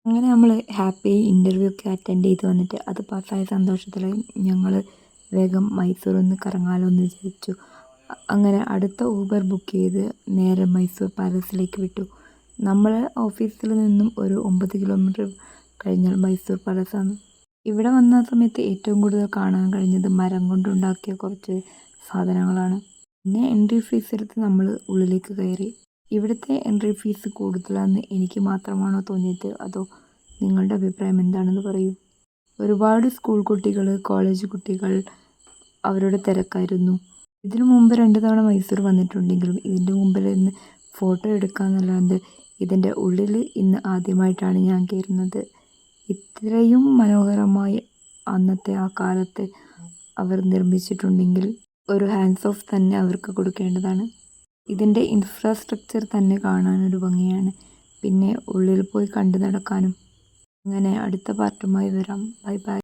അങ്ങനെ നമ്മൾ happy interview ഒക്കെ അറ്റൻഡ് ചെയ്ത് വന്നിട്ട് അത് പാസ്സായ സന്തോഷത്തിൽ ഞങ്ങൾ വേഗം മൈസൂർ ഒന്ന് കറങ്ങാലോ എന്ന് വിചാരിച്ചു. അങ്ങനെ അടുത്ത ഊബർ ബുക്ക് ചെയ്ത് നേരെ മൈസൂർ പാലസിലേക്ക് വിട്ടു. നമ്മൾ ഓഫീസിൽ നിന്നും ഒരു 9 കിലോമീറ്റർ കഴിഞ്ഞാൽ മൈസൂർ പാലസാണ്. ഇവിടെ വന്ന സമയത്ത് ഏറ്റവും കൂടുതൽ കാണാൻ കഴിഞ്ഞത് മരം കൊണ്ടുണ്ടാക്കിയ കുറച്ച് സാധനങ്ങളാണ്. പിന്നെ എൻട്രി ഫീസ് എടുത്ത് നമ്മൾ ഉള്ളിലേക്ക് കയറി. ഇവിടുത്തെ എൻട്രി ഫീസ് കൂടുതലാണെന്ന് എനിക്ക് മാത്രമാണോ തോന്നിയത്, അതോ നിങ്ങളുടെ അഭിപ്രായം എന്താണെന്ന് പറയൂ. ഒരുപാട് സ്കൂൾ കുട്ടികൾ, കോളേജ് കുട്ടികൾ, അവരുടെ തിരക്കായിരുന്നു. ഇതിനു മുമ്പ് 2 തവണ മൈസൂർ വന്നിട്ടുണ്ടെങ്കിലും ഇതിൻ്റെ മുമ്പിൽ നിന്ന് ഫോട്ടോ എടുക്കാമെന്നല്ലാണ്ട് ഇതിൻ്റെ ഉള്ളിൽ ഇന്ന് ആദ്യമായിട്ടാണ് ഞാൻ കയറുന്നത്. ഇത്രയും മനോഹരമായി അന്നത്തെ ആ കാലത്ത് അവർ നിർമ്മിച്ചിട്ടുണ്ടെങ്കിൽ ഒരു ഹാൻഡ്സ് ഓഫ് തന്നെ അവർക്ക് കൊടുക്കേണ്ടതാണ്. ഇതിൻ്റെ ഇൻഫ്രാസ്ട്രക്ചർ തന്നെ കാണാനൊരു ഭംഗിയാണ്. പിന്നെ ഉള്ളിൽ പോയി കണ്ടു നടക്കാനും. അങ്ങനെ അടുത്ത പാർട്ടുമായി വരാം. Bye bye.